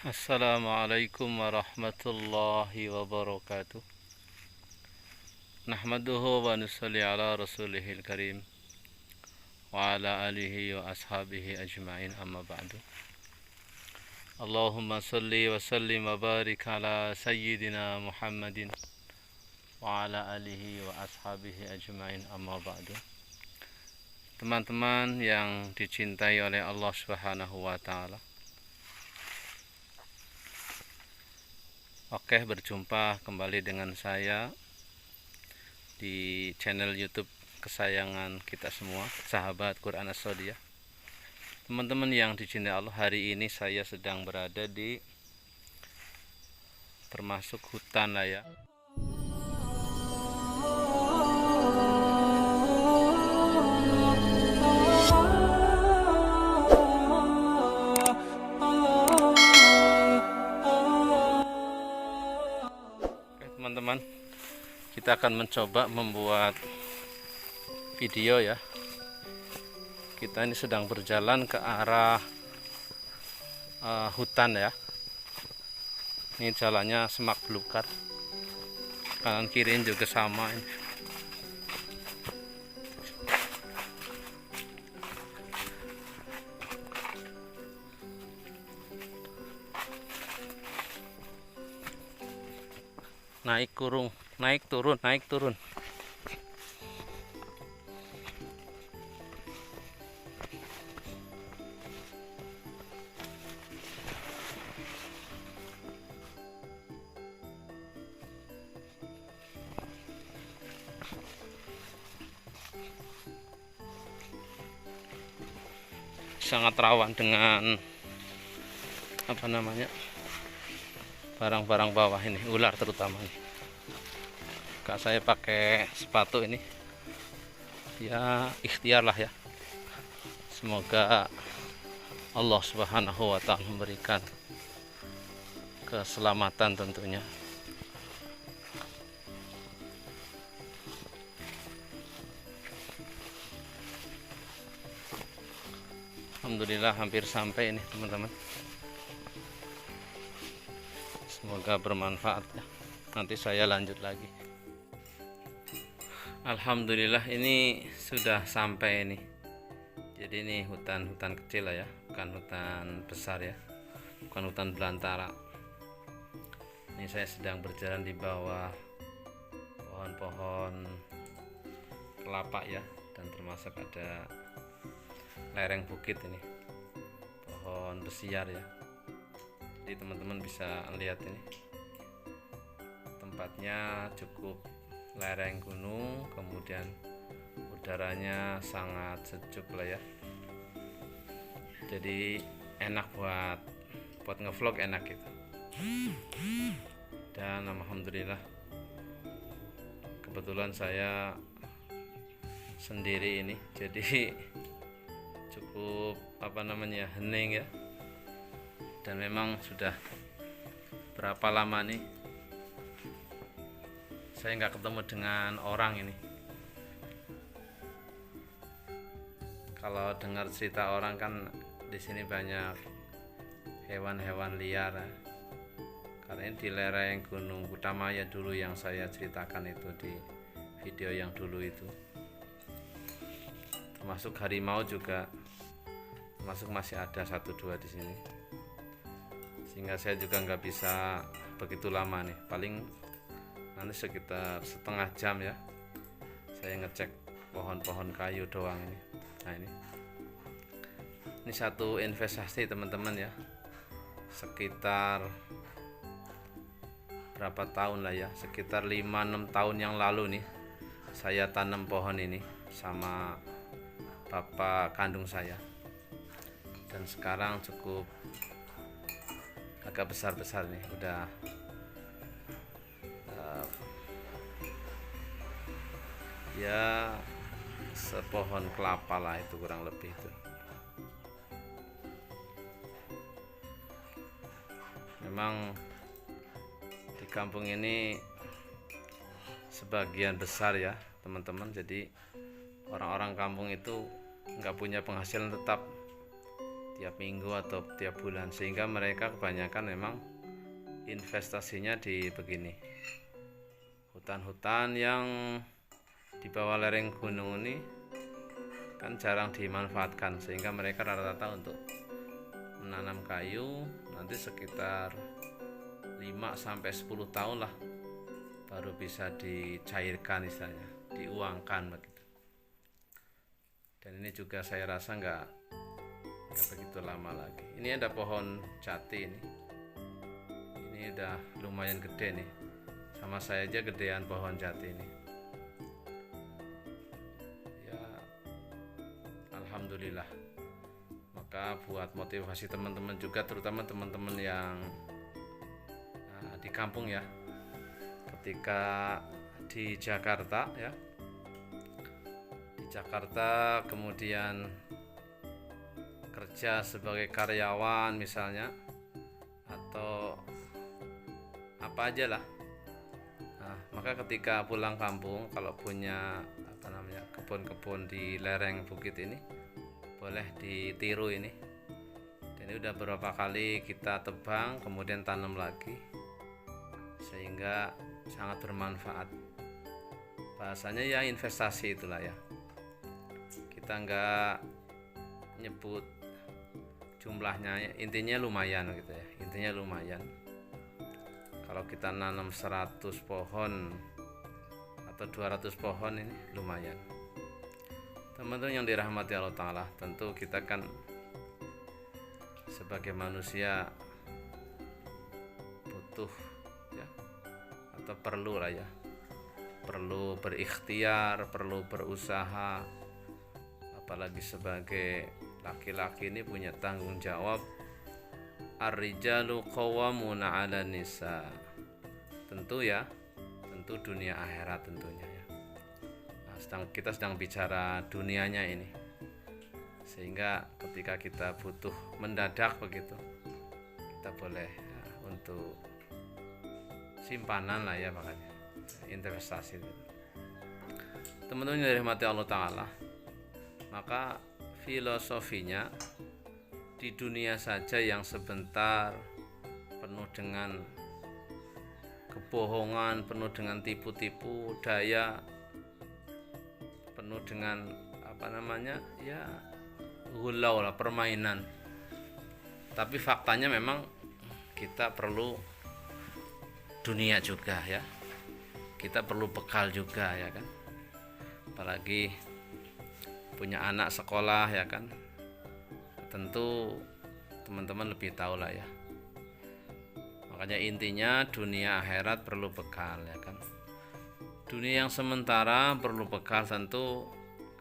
Assalamualaikum warahmatullahi wabarakatuh. Nahmaduhu wa nusalli ala rasulihil karim wa ala alihi wa ashabihi ajma'in, amma ba'du. Allahumma salli wa sallim wa barik ala sayyidina Muhammadin wa ala alihi wa ashabihi ajma'in, amma ba'du. Teman-teman yang dicintai oleh Allah Subhanahu wa taala. Oke, berjumpa kembali dengan saya di channel YouTube kesayangan kita semua, sahabat Quran As-Sodiyah. Teman-teman yang dicintai Allah, hari ini saya sedang berada di termasuk hutan lah ya. Teman-teman, kita akan mencoba membuat video ya. Kita ini sedang berjalan ke arah hutan ya. Ini jalannya semak belukar, kanan kiri juga sama ini. Naik turun, naik turun, naik turun. Sangat rawan dengan apa namanya, barang-barang bawah ini, ular terutama nih. Kak saya pakai sepatu ini ya, ikhtiar lah ya. Semoga Allah Subhanahu wa ta'ala memberikan keselamatan tentunya. Alhamdulillah hampir sampai ini teman-teman. Semoga bermanfaat ya. Nanti saya lanjut lagi. Alhamdulillah ini sudah sampai ini. Jadi ini hutan-hutan kecil lah ya, bukan hutan besar ya, bukan hutan belantara. Ini saya sedang berjalan di bawah pohon-pohon kelapa ya, dan termasuk ada lereng bukit ini, pohon besiar ya. Jadi teman-teman bisa lihat ini, tempatnya cukup lereng gunung, kemudian udaranya sangat sejuk lah ya. Jadi enak buat ngevlog, enak gitu. Dan alhamdulillah kebetulan saya sendiri ini, jadi cukup apa namanya, hening ya. Dan memang sudah berapa lama nih saya nggak ketemu dengan orang ini. Kalau dengar cerita orang kan di sini banyak hewan-hewan liar ya. Karena ini di lereng Gunung Kutamaya dulu yang saya ceritakan itu di video yang dulu itu. Termasuk harimau juga, termasuk masih ada 1-2 di sini. Sehingga saya juga nggak bisa begitu lama nih, paling nanti sekitar setengah jam ya, saya ngecek pohon-pohon kayu doang ini. Nah ini satu investasi teman-teman ya, sekitar berapa tahun lah ya, sekitar 5-6 tahun yang lalu nih saya tanam pohon ini sama bapak kandung saya, dan sekarang cukup agak besar-besar nih, udah ya sepohon kelapa lah itu, kurang lebih itu. Memang di kampung ini sebagian besar ya teman-teman, jadi orang-orang kampung itu nggak punya penghasilan tetap, tiap minggu atau tiap bulan, sehingga mereka kebanyakan memang investasinya di begini, hutan-hutan yang di bawah lereng gunung ini kan jarang dimanfaatkan, sehingga mereka rata-rata untuk menanam kayu nanti sekitar 5-10 tahun lah baru bisa dicairkan, istilahnya diuangkan begitu. Dan ini juga saya rasa nggak begitu lama lagi. Ini ada pohon jati ini udah lumayan gede nih, sama saya aja gedean pohon jati ini ya, alhamdulillah. Maka buat motivasi teman-teman juga, terutama teman-teman yang di kampung ya, ketika di Jakarta ya, di Jakarta kemudian kerja sebagai karyawan misalnya, atau apa aja lah. Nah, maka ketika pulang kampung, kalau punya kebun-kebun di lereng bukit ini, boleh ditiru ini. Dan ini udah beberapa kali kita tebang kemudian tanam lagi, sehingga sangat bermanfaat. Bahasanya ya investasi itulah ya. Kita nggak nyebut jumlahnya, intinya lumayan gitu ya. Intinya lumayan. Kalau kita nanam 100 pohon atau 200 pohon, ini lumayan. Teman-teman yang dirahmati Allah Ta'ala, tentu kita kan sebagai manusia butuh ya, atau perlu lah ya, perlu berikhtiar, perlu berusaha. Apalagi sebagai laki-laki ini punya tanggung jawab. Ar-rijalu qawwamuna 'alan nisa. Tentu dunia akhirat tentunya ya. Nah, kita sedang bicara dunianya ini. Sehingga ketika kita butuh mendadak begitu, kita boleh ya, untuk simpanan lah ya, makanya investasi. Teman-teman yang dirahmati Allah Ta'ala, maka filosofinya di dunia saja yang sebentar penuh dengan kebohongan, penuh dengan tipu-tipu daya, penuh dengan ya gulau lah, permainan. Tapi faktanya memang kita perlu dunia juga ya, kita perlu bekal juga ya kan. Apalagi punya anak sekolah ya kan, tentu teman-teman lebih tahu lah ya. Makanya intinya dunia akhirat perlu bekal ya kan. Dunia yang sementara perlu bekal, tentu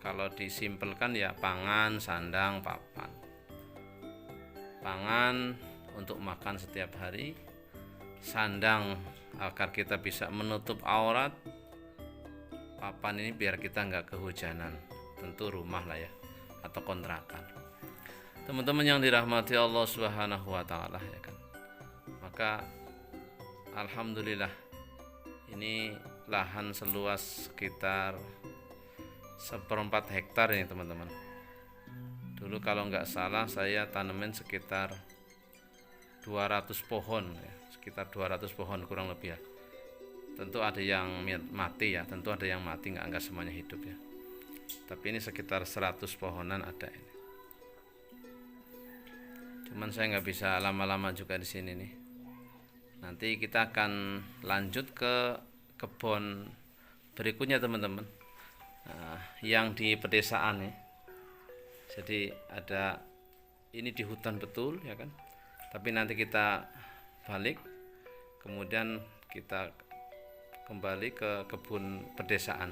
kalau disimpelkan ya pangan, sandang, papan. Pangan untuk makan setiap hari, sandang agar kita bisa menutup aurat, papan ini biar kita nggak kehujanan, tentu rumah lah ya, atau kontrakan. Teman-teman yang dirahmati Allah Subhanahu wa Ta'ala ya kan, maka alhamdulillah ini lahan seluas sekitar 1/4 hektar ini teman-teman. Dulu kalau nggak salah saya tanemin sekitar 200 pohon ya, sekitar 200 pohon kurang lebih ya. Tentu ada yang mati ya, tentu ada yang mati, nggak semuanya hidup ya. Tapi ini sekitar 100 pohonan ada ini. Cuman saya nggak bisa lama-lama juga di sini nih. Nanti kita akan lanjut ke kebun berikutnya teman-teman, yang di pedesaan nih. Jadi ada ini di hutan betul ya kan. Tapi nanti kita balik, kemudian kita kembali ke kebun pedesaan.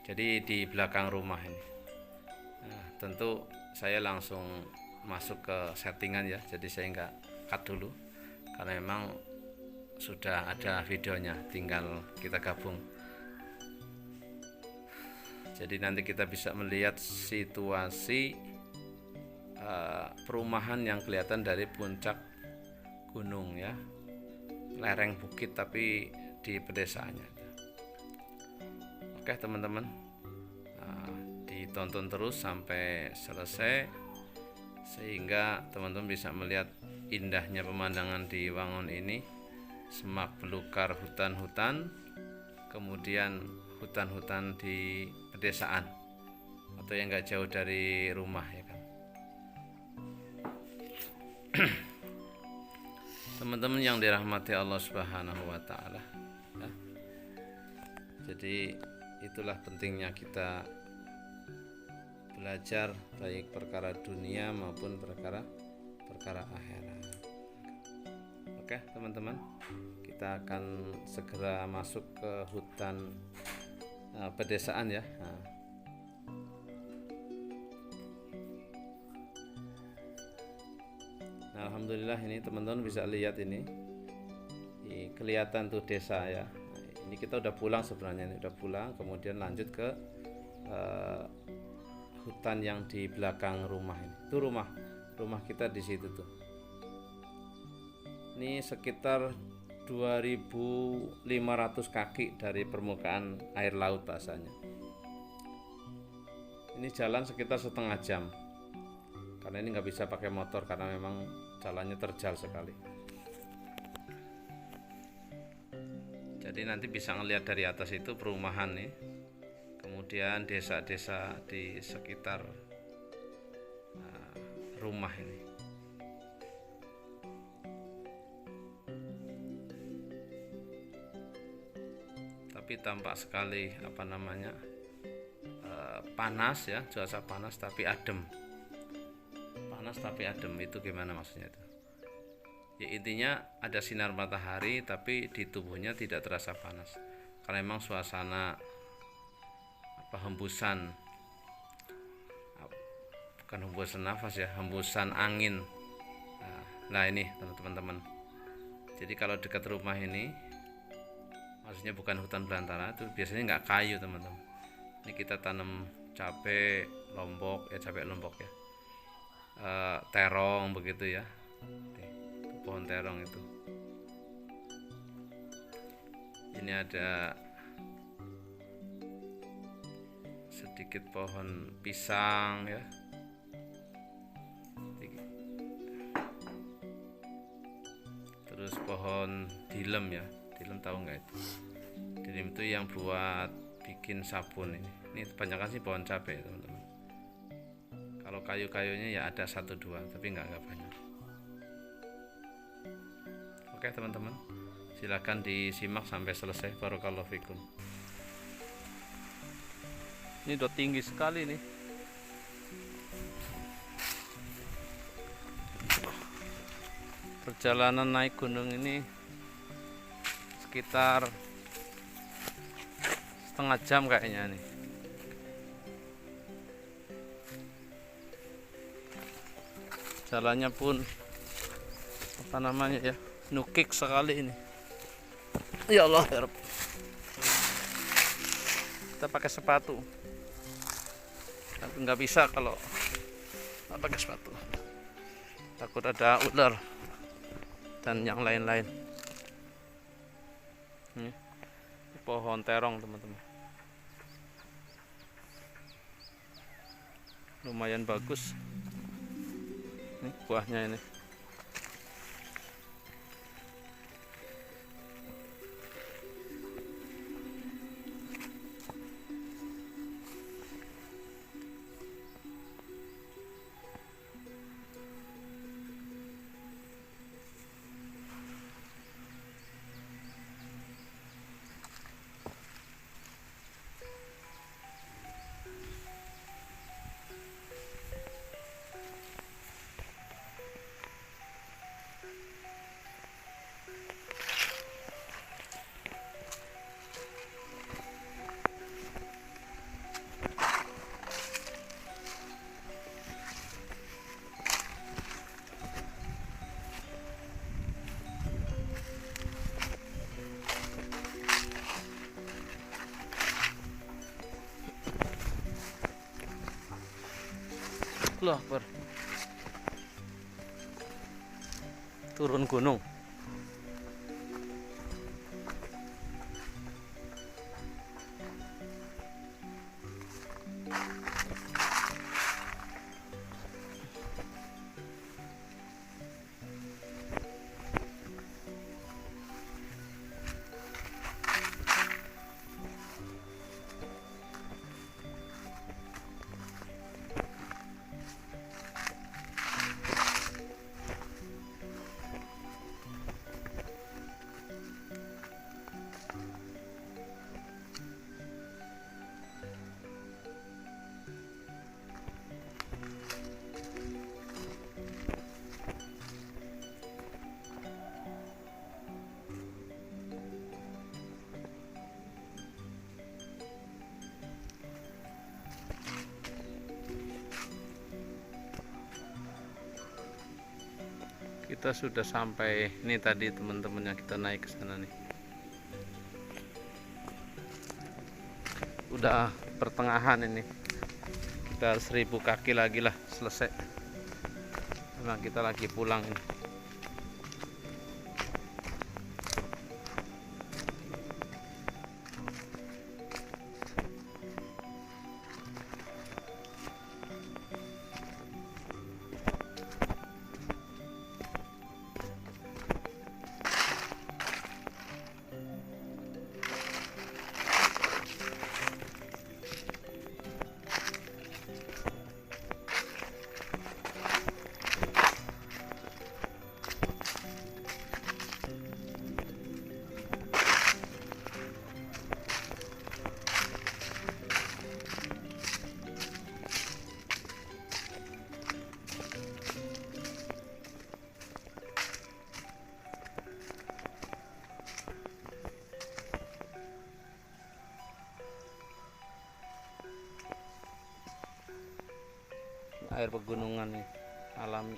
Jadi di belakang rumah ini. Nah, tentu saya langsung masuk ke settingan ya. Jadi saya nggak cut dulu karena memang sudah ada videonya, tinggal kita gabung. Jadi nanti kita bisa melihat situasi perumahan yang kelihatan dari puncak gunung ya, lereng bukit tapi di pedesaannya. Oke teman-teman, ditonton terus sampai selesai. sehingga teman-teman bisa melihat indahnya pemandangan di Wangon ini. Semak belukar hutan-hutan, kemudian hutan-hutan di pedesaan atau yang nggak jauh dari rumah, ya kan. Teman-teman yang dirahmati Allah Subhanahu wa Ta'ala, ya. Jadi itulah pentingnya kita belajar baik perkara dunia maupun perkara akhirat. Oke teman-teman, kita akan segera masuk ke hutan pedesaan ya. Nah, alhamdulillah ini teman-teman bisa lihat ini kelihatan tuh desa ya. Ini kita udah pulang sebenarnya, ini udah pulang, kemudian lanjut ke hutan yang di belakang rumah ini. Itu rumah kita di situ tuh. Ini sekitar 2.500 kaki dari permukaan air laut bahasanya. Ini jalan sekitar setengah jam. Karena ini nggak bisa pakai motor karena memang jalannya terjal sekali. Jadi nanti bisa ngelihat dari atas itu perumahan nih. Kemudian desa-desa di sekitar rumah ini. Tapi tampak sekali panas ya, cuaca panas tapi adem. Panas tapi adem itu gimana maksudnya itu? Ya intinya ada sinar matahari tapi di tubuhnya tidak terasa panas. Karena memang suasana hembusan, bukan hembusan nafas ya, hembusan angin. Nah ini teman-teman. Jadi kalau dekat rumah ini, maksudnya bukan hutan belantara, itu biasanya nggak kayu teman-teman. Ini kita tanam cabai lombok ya, terong begitu ya. Itu pohon terong itu. Ini ada sedikit pohon pisang ya. Terus pohon dilem ya. Dilem tahu nggak itu? Dilem itu yang buat bikin sabun ini. Ini kebanyakan sih pohon cabai teman-teman. Kalau kayu-kayunya ya ada 1-2 tapi nggak banyak. Oke teman-teman, silakan disimak sampai selesai. Barakallahu fikum. Ini udah tinggi sekali nih. Perjalanan naik gunung ini sekitar setengah jam kayaknya nih. Jalannya pun ya, nukik sekali ini. Ya Allah ya Rabb. Kita pakai sepatu. Tapi nggak bisa kalau nggak pakai sepatu. Takut ada ular dan yang lain-lain. Ini pohon terong teman-teman. Lumayan bagus. Ini buahnya ini. Allahu Akbar. Turun gunung. kita sudah sampai. Ini tadi teman-teman yang kita naik ke sana nih. Udah pertengahan ini. Kita 1000 kaki lagi lah selesai. Memang kita lagi pulang ini. Air pegunungan nih, alami.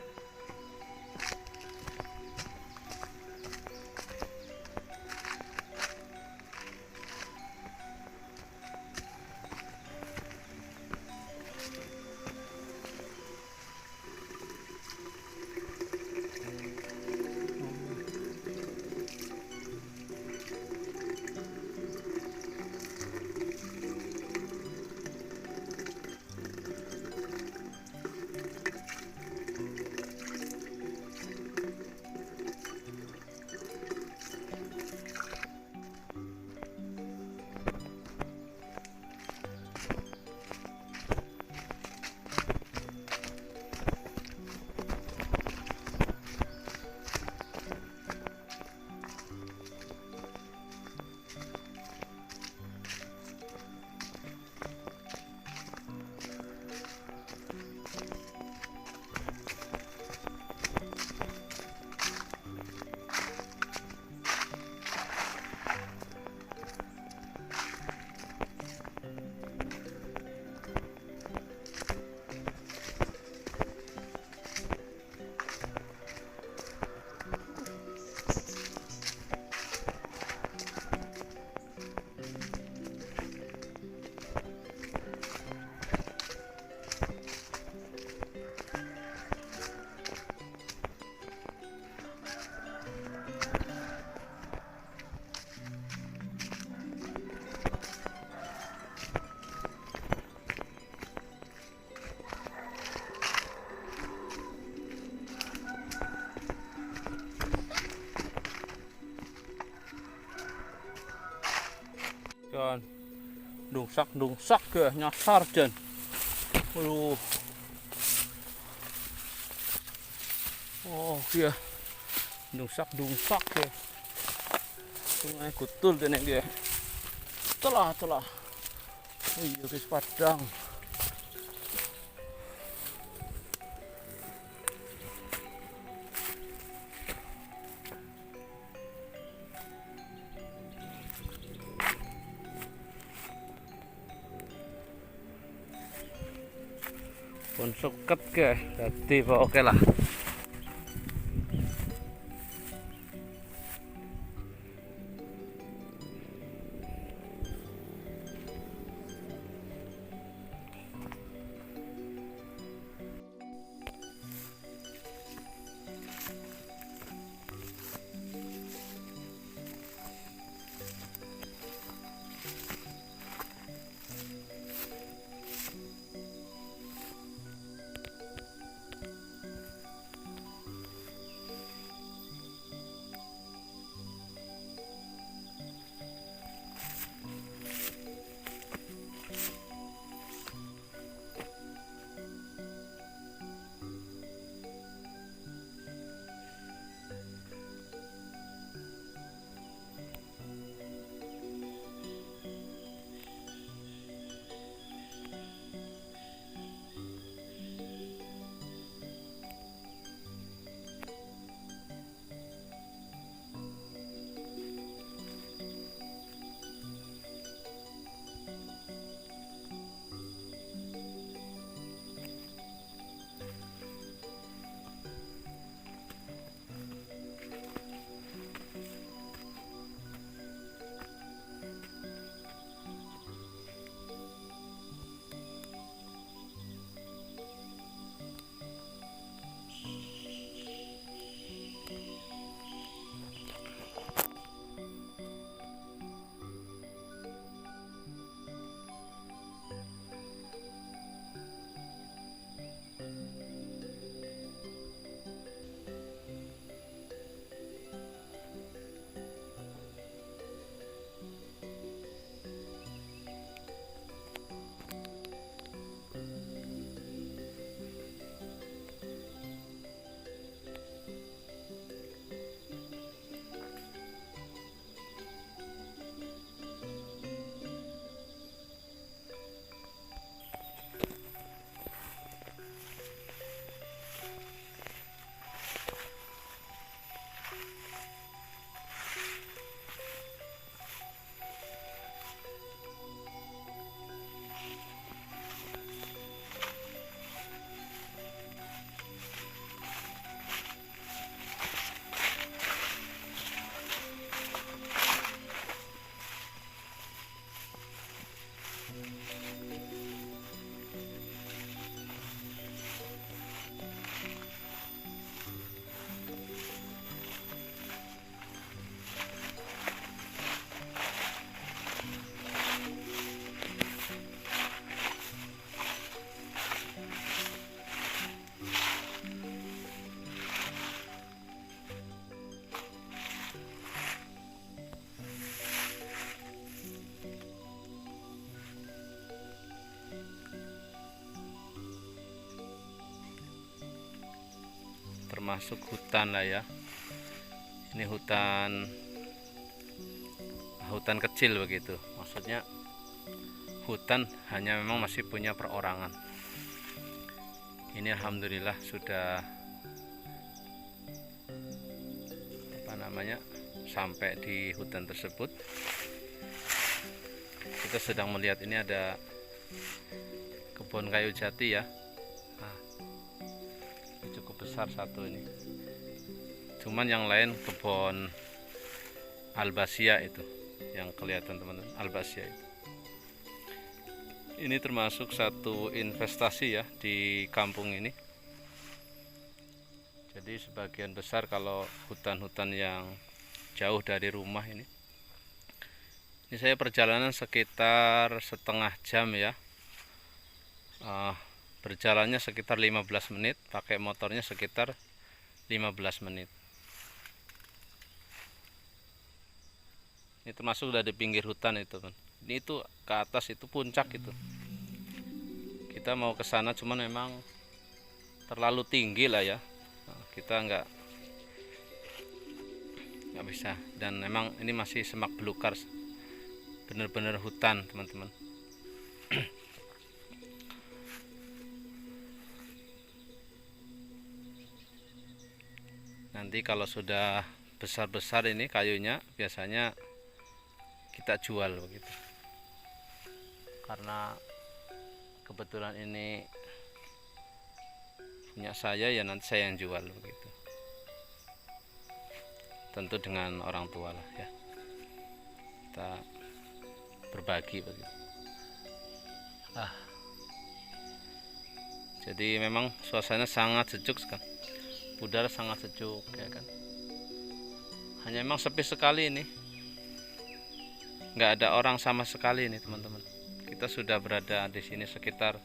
Kan dungsak ke nyasar Jan. Waduh. Oh iya. Dungsak ke. Sungai Kutul denek dia. Telah. Oh iya guys, padang. Pun suket ke, jadi oke lah. termasuk hutan lah ya. Ini hutan kecil begitu, maksudnya hutan hanya memang masih punya perorangan. Ini alhamdulillah sudah sampai di hutan tersebut. Kita sedang melihat ini ada kebun kayu jati ya. Nah, ini cukup besar satu ini. Cuman yang lain kebun albasia itu yang kelihatan teman-teman, albasia itu. Ini termasuk satu investasi ya di kampung ini. Jadi sebagian besar kalau hutan-hutan yang jauh dari rumah ini saya perjalanan sekitar setengah jam ya. Berjalannya sekitar 15 menit, pakai motornya sekitar 15 menit. Ini termasuk udah di pinggir hutan itu kan. Ini itu ke atas itu puncak itu. Kita mau ke sana cuman memang terlalu tinggi lah ya. Kita nggak bisa, dan memang ini masih semak belukar, bener-bener hutan teman-teman. Nanti kalau sudah besar-besar ini kayunya biasanya kita jual begitu, karena kebetulan ini punya saya ya, nanti saya yang jual begitu, tentu dengan orang tua lah ya, kita berbagi begitu. Jadi memang suasana sangat sejuk sekali, udara sangat sejuk ya kan. Hanya memang sepi sekali ini, nggak ada orang sama sekali ini teman-teman. Kita sudah berada di sini sekitar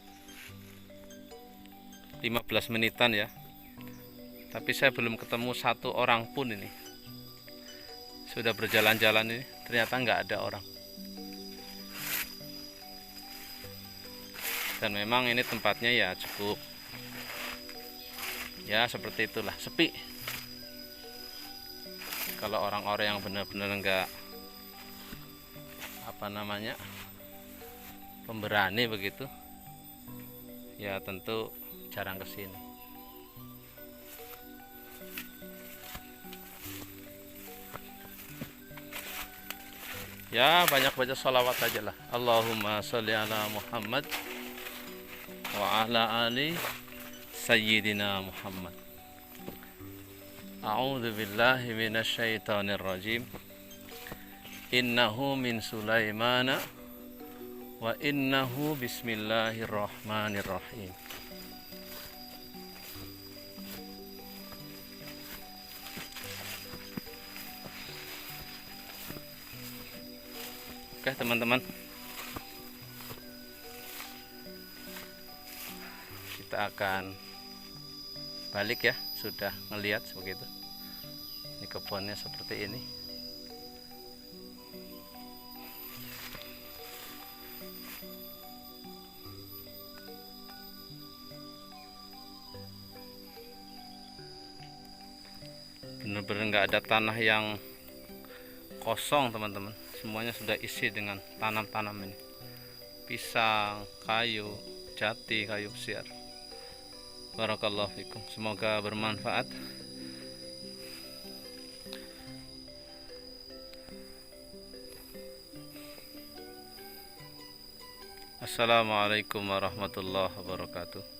15 menitan ya, tapi saya belum ketemu satu orang pun ini. Sudah berjalan-jalan ini ternyata nggak ada orang. Dan memang ini tempatnya ya cukup ya seperti itulah, sepi. Kalau orang-orang yang benar-benar nggak pemberani begitu ya, tentu jarang kesini. Ya banyak baca sholawat aja lah. Allahumma sholli ala Muhammad wa ala ali sayyidina Muhammad. A'udzu billahi minasy syaithanir rajim. Innahu min Sulaimana wa innahu bismillahirrahmanirrahim. Oke teman-teman, kita akan balik ya. Sudah ngelihat begitu, ini kebunnya seperti ini. Benar-benar nggak ada tanah yang kosong teman-teman, semuanya sudah isi dengan tanam-tanam ini, pisang, kayu jati, kayu siar. Barakallahu fikum, semoga bermanfaat. Assalamualaikum warahmatullahi wabarakatuh.